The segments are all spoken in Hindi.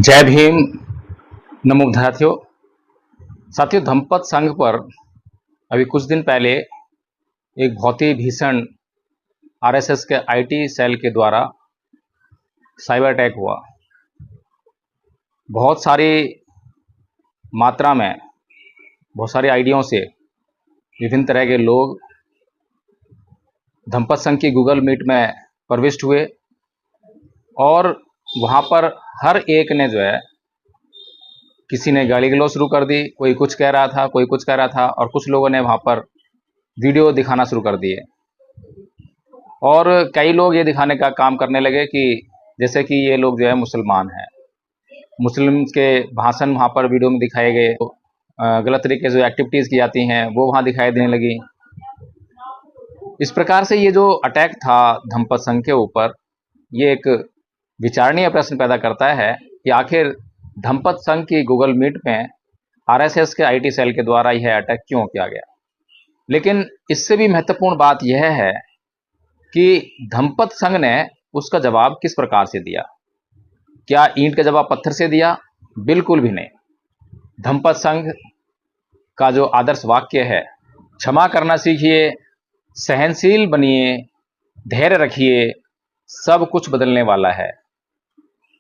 जय भीम। नमो विद्यार्थियों। साथियों, धम्मपद संघ पर अभी कुछ दिन पहले एक बहुत ही भीषण आरएसएस के आईटी सेल के द्वारा साइबर अटैक हुआ। बहुत सारी मात्रा में बहुत सारे आईडियों से विभिन्न तरह के लोग धम्मपद संघ की गूगल मीट में प्रविष्ट हुए और वहाँ पर हर एक ने जो है, किसी ने गाली गलौज शुरू कर दी, कोई कुछ कह रहा था, कोई कुछ कह रहा था, और कुछ लोगों ने वहाँ पर वीडियो दिखाना शुरू कर दिए। और कई लोग ये दिखाने का काम करने लगे कि जैसे कि ये लोग जो है मुसलमान हैं, मुस्लिम के भाषण वहाँ पर वीडियो में दिखाए गए, तो गलत तरीके से जो एक्टिविटीज़ की जाती हैं वो वहाँ दिखाई देने लगी। इस प्रकार से ये जो अटैक था धम्मपद संघ के ऊपर, ये एक विचारणीय प्रश्न पैदा करता है कि आखिर धम्मपद संघ की गूगल मीट में आरएसएस के आईटी सेल के द्वारा यह अटैक क्यों किया गया। लेकिन इससे भी महत्वपूर्ण बात यह है कि धम्मपद संघ ने उसका जवाब किस प्रकार से दिया। क्या ईंट का जवाब पत्थर से दिया? बिल्कुल भी नहीं। धम्मपद संघ का जो आदर्श वाक्य है, क्षमा करना सीखिए, सहनशील बनिए, धैर्य रखिए, सब कुछ बदलने वाला है।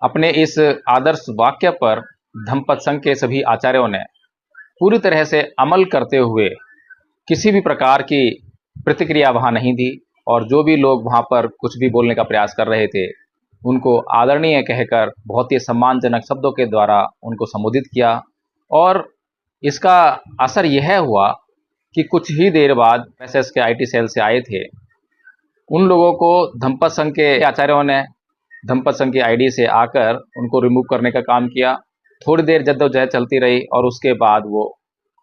अपने इस आदर्श वाक्य पर धम्मपद संघ के सभी आचार्यों ने पूरी तरह से अमल करते हुए किसी भी प्रकार की प्रतिक्रिया वहाँ नहीं दी, और जो भी लोग वहाँ पर कुछ भी बोलने का प्रयास कर रहे थे उनको आदरणीय कहकर बहुत ही सम्मानजनक शब्दों के द्वारा उनको संबोधित किया। और इसका असर यह हुआ कि कुछ ही देर बाद एसएस के आईटी सेल से आए थे उन लोगों को धम्मपद संघ के आचार्यों ने धम्मपद संघ की आईडी से आकर उनको रिमूव करने का काम किया। थोड़ी देर जद्दोजहद चलती रही और उसके बाद वो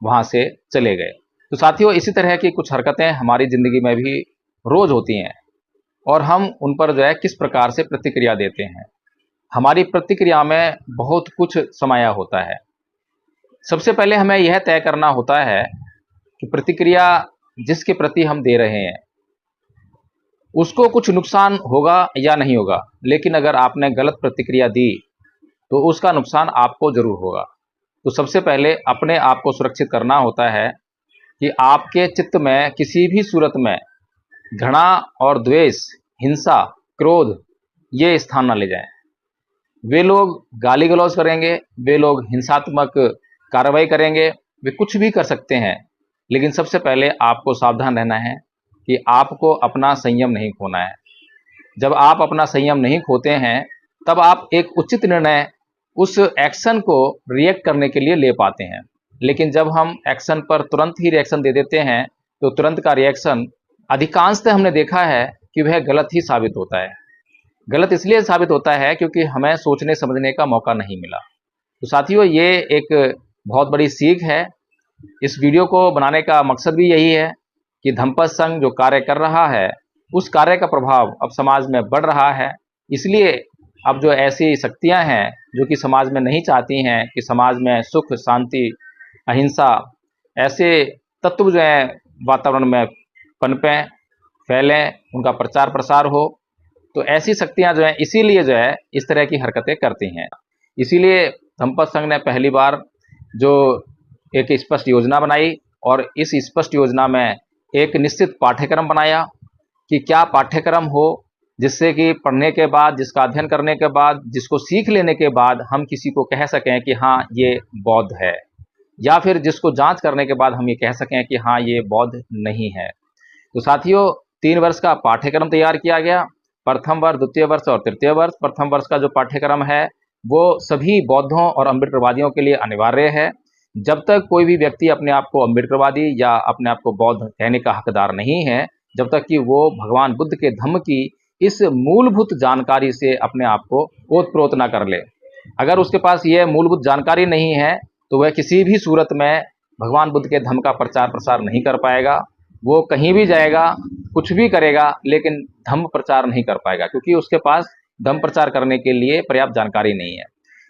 वहाँ से चले गए। तो साथियों, इसी तरह की कुछ हरकतें हमारी ज़िंदगी में भी रोज़ होती हैं और हम उन पर जो है किस प्रकार से प्रतिक्रिया देते हैं। हमारी प्रतिक्रिया में बहुत कुछ समाया होता है। सबसे पहले हमें यह तय करना होता है कि प्रतिक्रिया जिसके प्रति हम दे रहे हैं उसको कुछ नुकसान होगा या नहीं होगा। लेकिन अगर आपने गलत प्रतिक्रिया दी तो उसका नुकसान आपको जरूर होगा। तो सबसे पहले अपने आप को सुरक्षित करना होता है कि आपके चित्त में किसी भी सूरत में घृणा और द्वेष, हिंसा, क्रोध ये स्थान न ले जाएं। वे लोग गाली गलौज करेंगे, वे लोग हिंसात्मक कार्रवाई करेंगे, वे कुछ भी कर सकते हैं, लेकिन सबसे पहले आपको सावधान रहना है कि आपको अपना संयम नहीं खोना है। जब आप अपना संयम नहीं खोते हैं तब आप एक उचित निर्णय उस एक्शन को रिएक्ट करने के लिए ले पाते हैं। लेकिन जब हम एक्शन पर तुरंत ही रिएक्शन दे देते हैं तो तुरंत का रिएक्शन अधिकांशतः हमने देखा है कि वह गलत ही साबित होता है। गलत इसलिए साबित होता है क्योंकि हमें सोचने समझने का मौका नहीं मिला। तो साथियों, ये एक बहुत बड़ी सीख है। इस वीडियो को बनाने का मकसद भी यही है कि धम्मपद संघ जो कार्य कर रहा है उस कार्य का प्रभाव अब समाज में बढ़ रहा है। इसलिए अब जो ऐसी शक्तियां हैं जो कि समाज में नहीं चाहती हैं कि समाज में सुख, शांति, अहिंसा ऐसे तत्व जो हैं वातावरण में पनपें, फैलें, उनका प्रचार प्रसार हो, तो ऐसी शक्तियां जो हैं इसीलिए जो है इस तरह की हरकतें करती हैं। इसीलिए धम्मपद संघ ने पहली बार जो एक स्पष्ट योजना बनाई और इस स्पष्ट योजना में एक निश्चित पाठ्यक्रम बनाया कि क्या पाठ्यक्रम हो जिससे कि पढ़ने के बाद, जिसका अध्ययन करने के बाद, जिसको सीख लेने के बाद हम किसी को कह सकें कि हाँ ये बौद्ध है, या फिर जिसको जांच करने के बाद हम ये कह सकें कि हाँ ये बौद्ध नहीं है। तो साथियों, 3 वर्ष का पाठ्यक्रम तैयार किया गया। प्रथम वर्ष, द्वितीय वर्ष और तृतीय वर्ष। प्रथम वर्ष का जो पाठ्यक्रम है वो सभी बौद्धों और अम्बेडकरवादियों के लिए अनिवार्य है। जब तक कोई भी व्यक्ति अपने आप को अम्बेडकरवादी या अपने आप को बौद्ध कहने का हकदार नहीं है, जब तक कि वो भगवान बुद्ध के धम्म की इस मूलभूत जानकारी से अपने आप को ओतप्रोत ना कर ले। अगर उसके पास ये मूलभूत जानकारी नहीं है तो वह किसी भी सूरत में भगवान बुद्ध के धम्म का प्रचार प्रसार नहीं कर पाएगा। वो कहीं भी जाएगा, कुछ भी करेगा, लेकिन धम्म प्रचार नहीं कर पाएगा क्योंकि उसके पास धम्म प्रचार करने के लिए पर्याप्त जानकारी नहीं है।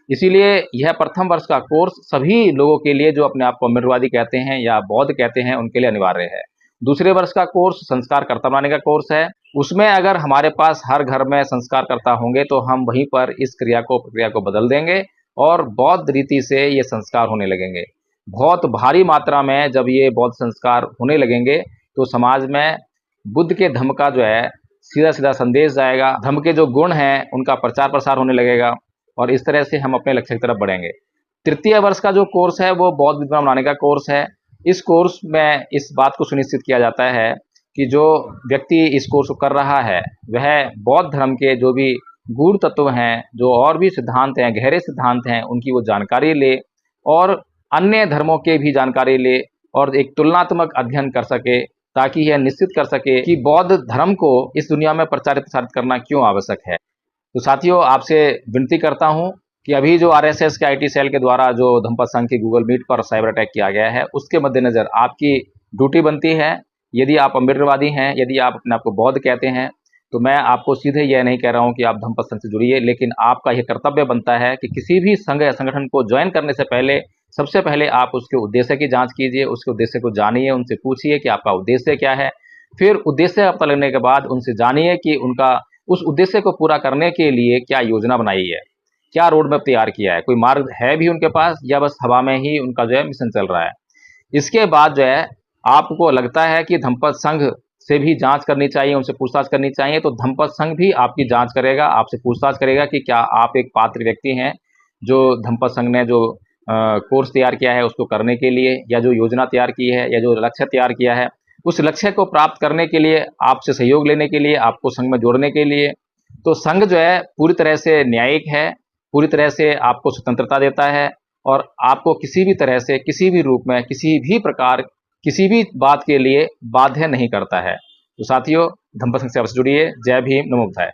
इसीलिए यह प्रथम वर्ष का कोर्स सभी लोगों के लिए जो अपने आप को अम्बेडकरवादी कहते हैं या बौद्ध कहते हैं उनके लिए अनिवार्य है। दूसरे वर्ष का कोर्स संस्कारकर्ता बनाने का कोर्स है। उसमें अगर हमारे पास हर घर में संस्कारकर्ता होंगे तो हम वहीं पर इस प्रक्रिया को बदल देंगे और बौद्ध रीति से ये संस्कार होने लगेंगे। बहुत भारी मात्रा में जब ये बौद्ध संस्कार होने लगेंगे तो समाज में बुद्ध के धम्म का जो है सीधा-सीधा संदेश जाएगा, धम्म के जो गुण हैं उनका प्रचार-प्रसार होने लगेगा और इस तरह से हम अपने लक्ष्य की तरफ बढ़ेंगे। तृतीय वर्ष का जो कोर्स है वो बौद्ध विद्वान बनाने का कोर्स है। इस कोर्स में इस बात को सुनिश्चित किया जाता है कि जो व्यक्ति इस कोर्स को कर रहा है वह बौद्ध धर्म के जो भी गूढ़ तत्व हैं, जो और भी सिद्धांत हैं, गहरे सिद्धांत हैं, उनकी वो जानकारी ले और अन्य धर्मों के भी जानकारी ले और एक तुलनात्मक अध्ययन कर सके, ताकि यह निश्चित कर सके कि बौद्ध धर्म को इस दुनिया में प्रचारित-प्रसारित करना क्यों आवश्यक है। तो साथियों, आपसे विनती करता हूं कि अभी जो आरएसएस के आईटी सेल के द्वारा जो धम्मपद संघ की गूगल मीट पर साइबर अटैक किया गया है, उसके मद्देनज़र आपकी ड्यूटी बनती है। यदि आप अम्बेडकरवादी हैं, यदि आप अपने आप को बौद्ध कहते हैं, तो मैं आपको सीधे यह नहीं कह रहा हूं कि आप धम्मपद संघ से जुड़िए, लेकिन आपका यह कर्तव्य बनता है कि किसी भी संघ या संगठन को ज्वाइन करने से पहले सबसे पहले आप उसके उद्देश्य की जांच कीजिए, उसके उद्देश्य को जानिए, उनसे पूछिए कि आपका उद्देश्य क्या है। फिर उद्देश्य का पता लगने के बाद उनसे जानिए कि उनका उस उद्देश्य को पूरा करने के लिए क्या योजना बनाई है, क्या रोड मैप तैयार किया है, कोई मार्ग है भी उनके पास या बस हवा में ही उनका जो है मिशन चल रहा है। इसके बाद जो है आपको लगता है कि धम्मपद संघ से भी जांच करनी चाहिए, उनसे पूछताछ करनी चाहिए, तो धम्मपद संघ भी आपकी जांच करेगा, आपसे पूछताछ करेगा कि क्या आप एक पात्र व्यक्ति हैं जो धम्मपद संघ ने जो कोर्स तैयार किया है उसको करने के लिए, या जो योजना तैयार की है, या जो लक्ष्य तैयार किया है, उस लक्ष्य को प्राप्त करने के लिए आपसे सहयोग लेने के लिए, आपको संघ में जोड़ने के लिए। तो संघ जो है पूरी तरह से न्यायिक है, पूरी तरह से आपको स्वतंत्रता देता है और आपको किसी भी तरह से, किसी भी रूप में, किसी भी प्रकार, किसी भी बात के लिए बाध्य नहीं करता है। तो साथियों, धम्मपद संघ से अवश्य जुड़िए। जय भीम, नमो बुद्धाय।